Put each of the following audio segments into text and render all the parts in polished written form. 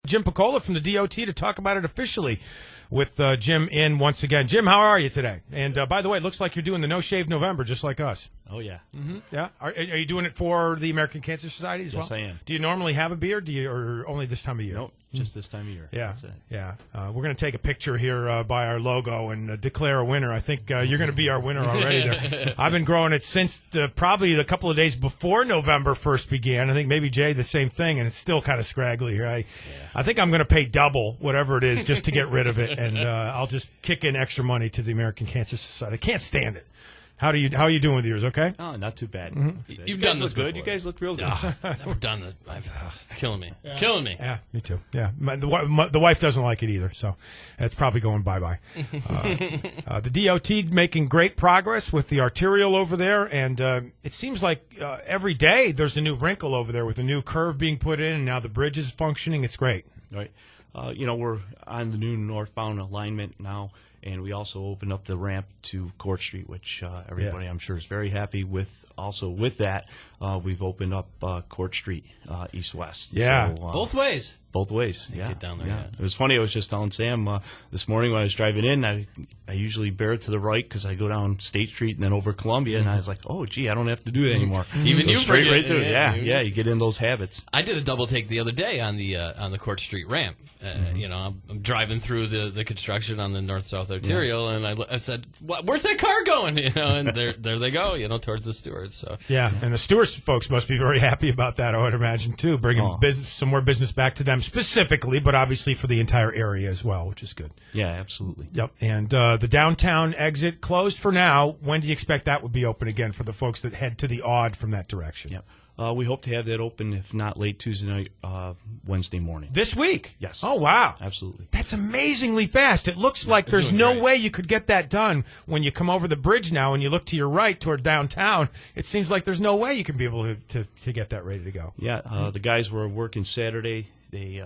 Jim Piccola from the DOT to talk about it officially with Jim in once again. Jim, how are you today? And by the way, it looks like you're doing the No Shave November just like us. Oh, yeah. Mm-hmm. Yeah. Are you doing it for the American Cancer Society as well? Yes, I am. Do you normally have a beard, or only this time of year? Nope, just this time of year. Yeah. That's it. Yeah. We're going to take a picture here by our logo and declare a winner. I think you're going to be our winner already there. I've been growing it since probably a couple of days before November 1st began. I think maybe Jay the same thing, and it's still kind of scraggly here. I think I'm going to pay double, whatever it is, just to get rid of it, and I'll just kick in extra money to the American Cancer Society. I can't stand it. How are you doing with yours? Okay. Oh, not too bad. Mm-hmm. You've done this good. You guys look real good. I've never done it. It's killing me. It's killing me. Yeah, me too. Yeah, the wife doesn't like it either, so it's probably going bye-bye. The DOT making great progress with the arterial over there, and it seems like every day there's a new wrinkle over there with a new curve being put in, and now the bridge is functioning. It's great. Right. We're on the new northbound alignment now. And we also opened up the ramp to Court Street, which everybody, I'm sure, is very happy with. Also, with that, we've opened up Court Street east-west. Yeah. So, both ways. Both ways, yeah. Get down there, yeah. It was funny. I was just telling Sam this morning when I was driving in, I usually bear it to the right because I go down State Street and then over Columbia, and I was like, oh, gee, I don't have to do that anymore. Even you straight forget, right through. Yeah, you get in those habits. I did a double take the other day on the Court Street ramp. I'm driving through the construction on the north-south arterial, and I said, "Where's that car going?" And there they go, towards the Stewarts. So yeah, and the Stewarts folks must be very happy about that, I would imagine too, bringing some more business back to them specifically, but obviously for the entire area as well, which is good. Yeah, absolutely. Yep, and the downtown exit closed for now. When do you expect that would be open again for the folks that head to the Odd from that direction? Yep. We hope to have that open, if not late Tuesday night, Wednesday morning. This week? Yes. Oh, wow. Absolutely. That's amazingly fast. It looks like there's no way you could get that done when you come over the bridge now and you look to your right toward downtown. It seems like there's no way you can be able to get that ready to go. Yeah, the guys were working Saturday. They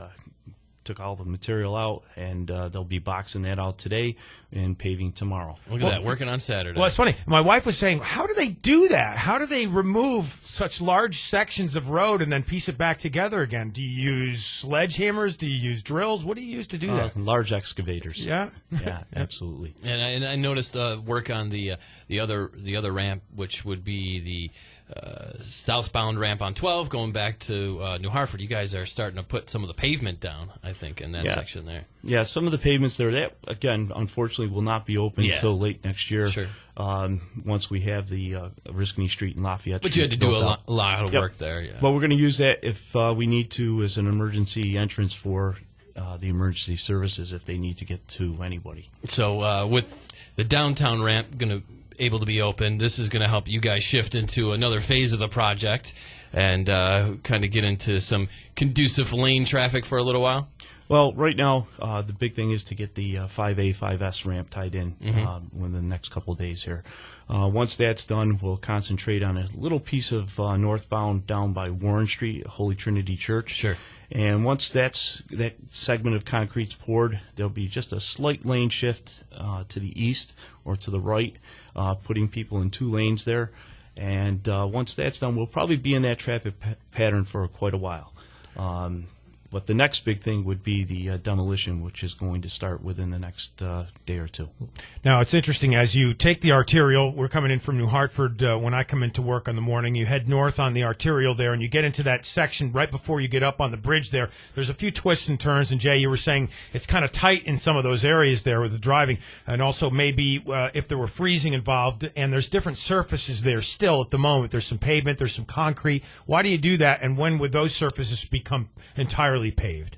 took all the material out, and they'll be boxing that out today and paving tomorrow. Look at that, working on Saturday. Well, it's funny. My wife was saying, how do they do that? How do they remove such large sections of road and then piece it back together again? Do you use sledgehammers? Do you use drills? What do you use to do that? Large excavators. Yeah? Yeah, absolutely. And I noticed work on the other ramp, which would be the southbound ramp on 12 going back to New Hartford. You guys are starting to put some of the pavement down, I think, in that section there. Yeah, some of the pavements there, that, again, unfortunately will not be open until late next year. Sure. Once we have the Oriskany Street and Lafayette Street. But you had to do a lot of work there. Yeah. But we're going to use that if we need to as an emergency entrance for the emergency services if they need to get to anybody. So with the downtown ramp able to be open, this is going to help you guys shift into another phase of the project and kind of get into some conducive lane traffic for a little while? Well, right now, the big thing is to get the 5A, 5S ramp tied in within the next couple of days here. Once that's done, we'll concentrate on a little piece of northbound down by Warren Street, Holy Trinity Church. Sure. And once that segment of concrete's poured, there'll be just a slight lane shift to the east or to the right, putting people in 2 lanes there. And once that's done, we'll probably be in that traffic pattern for quite a while. But the next big thing would be the demolition, which is going to start within the next day or two. Now, it's interesting. As you take the arterial, we're coming in from New Hartford. When I come into work in the morning, you head north on the arterial there, and you get into that section right before you get up on the bridge there. There's a few twists and turns, and Jay, you were saying it's kind of tight in some of those areas there with the driving, and also maybe if there were freezing involved, and there's different surfaces there still at the moment. There's some pavement, there's some concrete. Why do you do that, and when would those surfaces become entirely paved?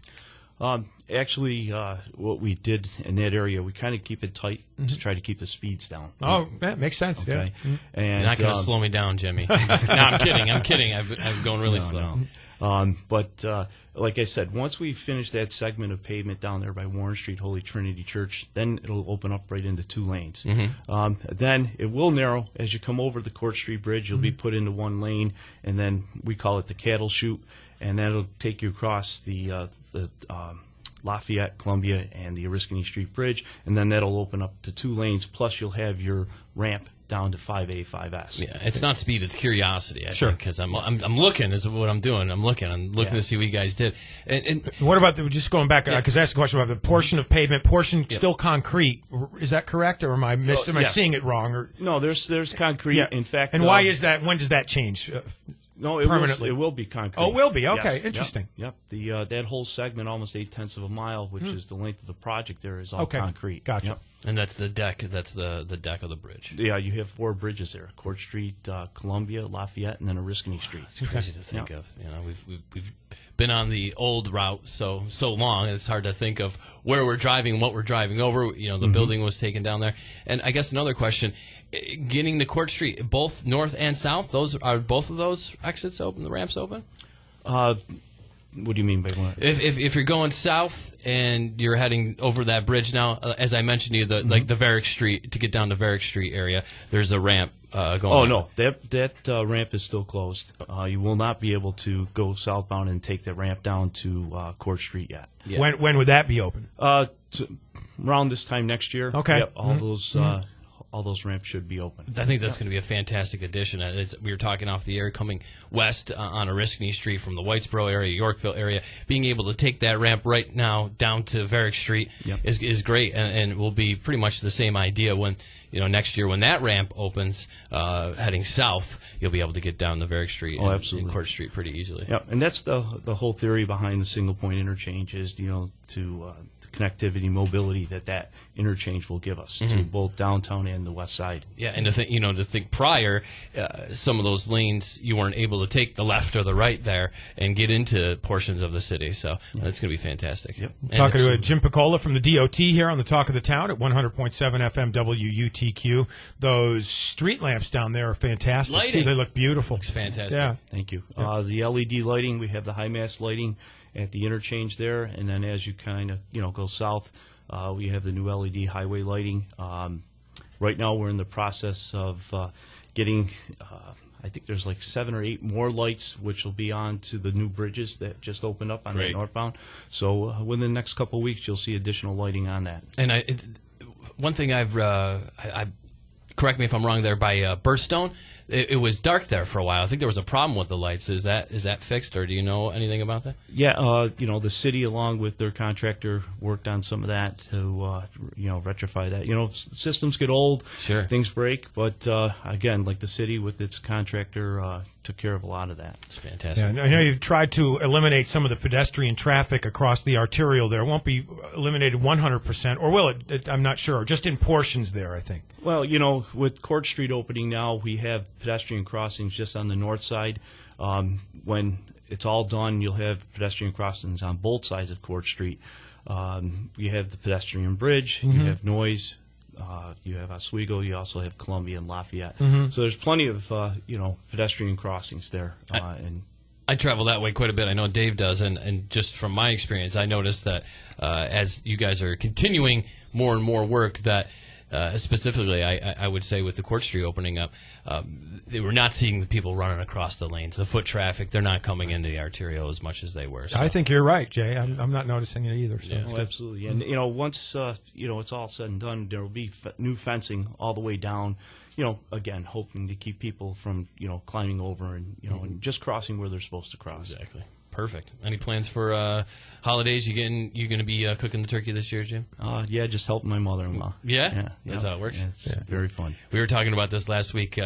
Actually, what we did in that area, we kind of keep it tight to try to keep the speeds down. Oh, that makes sense. Okay. Yeah. And you're not going to slow me down, Jimmy. No, I'm kidding. I'm going really slow. No. But like I said, once we finish that segment of pavement down there by Warren Street, Holy Trinity Church, then it'll open up right into 2 lanes. Then it will narrow. As you come over the Court Street Bridge, you'll be put into 1 lane, and then we call it the cattle chute, and that'll take you across the Lafayette, Columbia, and the Oriskany Street Bridge, and then that'll open up to 2 lanes, plus you'll have your ramp down to 5A, 5S. Yeah, it's not speed; it's curiosity. I Sure. think because I'm looking is what I'm doing. I'm looking to see what you guys did. And What about just going back? Because I asked a question about the portion of pavement, portion still concrete. Is that correct, or am I am I seeing it wrong? Or No, there's concrete. yeah. In fact, and why is that? When does that change? No, it permanently? It will be concrete. Oh, it will be. Okay, Yes. interesting. Yep. That whole segment, almost 0.8 of a mile, which is the length of the project, there is all Okay. concrete. Gotcha. Yep. And that's the deck. That's the deck of the bridge. Yeah, you have 4 bridges there: Court Street, Columbia, Lafayette, and then Oriskany Street. It's crazy to think of. You know, we've been on the old route so long, and it's hard to think of where we're driving, what we're driving over. You know, the building was taken down there. And I guess another question: getting to Court Street, both north and south. Both of those exits open? The ramps open? What do you mean by what? If you're going south and you're heading over that bridge now, as I mentioned to you, like the Varick Street, to get down to Varick Street area, there's a ramp going. Oh no, that ramp is still closed. You will not be able to go southbound and take that ramp down to Court Street yet. Yeah. When would that be open? Around this time next year. Okay. Yep, all those ramps should be open. I think that's going to be a fantastic addition. We were talking off the air, coming west on Oriskany Street from the Whitesboro area, Yorkville area. Being able to take that ramp right now down to Varick Street is great, and will be pretty much the same idea when next year when that ramp opens, heading south, you'll be able to get down to Varick Street and Court Street pretty easily. Yeah, and that's the whole theory behind the single point interchange is to connectivity, mobility that interchange will give us to both downtown and the west side. Yeah, and to think prior, some of those lanes you weren't able to take the left or the right there and get into portions of the city. So that's going to be fantastic. Yep. Talking to Jim Piccola from the DOT here on the Talk of the Town at 100.7 FM WUTQ. Those street lamps down there are fantastic. Lighting. Too. They look beautiful. Looks fantastic. Yeah. Thank you. The LED lighting, we have the high mast lighting at the interchange there, and then as you kind of go south, we have the new LED highway lighting. Right now, we're in the process of getting. I think there's like 7 or 8 more lights, which will be on to the new bridges that just opened up on that northbound. So within the next couple of weeks, you'll see additional lighting on that. And one thing I've correct me if I'm wrong there, by Burstone, it was dark there for a while. I think there was a problem with the lights. Is that fixed, or do you know anything about that? Yeah, the city, along with their contractor, worked on some of that to, rectify that. Systems get old, Sure. Things break, but again, like the city with its contractor, took care of a lot of that. It's fantastic. Yeah, I know you've tried to eliminate some of the pedestrian traffic across the arterial there. It won't be eliminated 100%, or will it? I'm not sure. Just in portions there, I think. Well, with Court Street opening now, we have pedestrian crossings just on the north side. When it's all done, you'll have pedestrian crossings on both sides of Court Street. You have the pedestrian bridge, you have Noyes, you have Oswego, you also have Columbia and Lafayette. So there's plenty of pedestrian crossings there. I travel that way quite a bit. I know Dave does, and just from my experience, I noticed that as you guys are continuing more and more work, that specifically, I would say with the Court Street opening up, they were not seeing the people running across the lanes, the foot traffic. They're not coming into the arterial as much as they were. So. I think you're right, Jay. I'm not noticing it either. So Yeah, absolutely. And once it's all said and done, there will be new fencing all the way down. Again, hoping to keep people from climbing over and and just crossing where they're supposed to cross. Exactly. Perfect. Any plans for holidays? You going to be cooking the turkey this year, Jim? Yeah, just helping my mother-in-law. Yeah? That's how it works? Yeah, it's very fun. We were talking about this last week.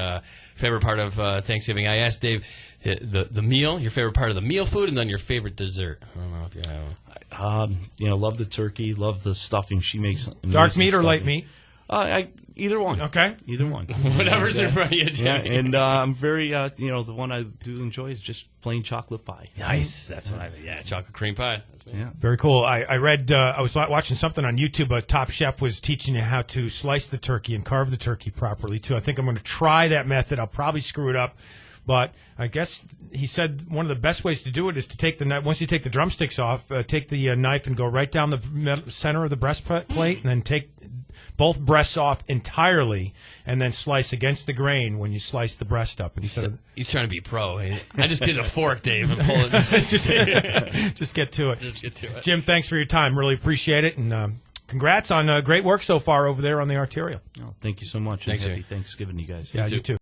Favorite part of Thanksgiving. I asked Dave the meal, your favorite part of the meal food, and then your favorite dessert. I don't know if you have one. Love the turkey, love the stuffing. She makes dark meat or stuffing. light meat? Either one. Okay. Either one. Whatever's in front of you, Yeah, Jimmy. and I'm very, the one I do enjoy is just plain chocolate pie. Nice. That's what chocolate cream pie. Yeah. Very cool. I read, I was watching something on YouTube. A top chef was teaching you how to slice the turkey and carve the turkey properly, too. I think I'm going to try that method. I'll probably screw it up. But I guess he said one of the best ways to do it is to take the knife. Once you take the drumsticks off, take the knife and go right down the center of the breastplate, and then take both breasts off entirely, and then slice against the grain when you slice the breast up. And he said, he's trying to be pro. I just get a fork, Dave, and pull it. just get to it. Just get to it. Jim, thanks for your time. Really appreciate it, and congrats on great work so far over there on the arterial. Oh, thank you so much. Thanks, and happy Jerry. Thanksgiving, you guys. Yeah, too. you too.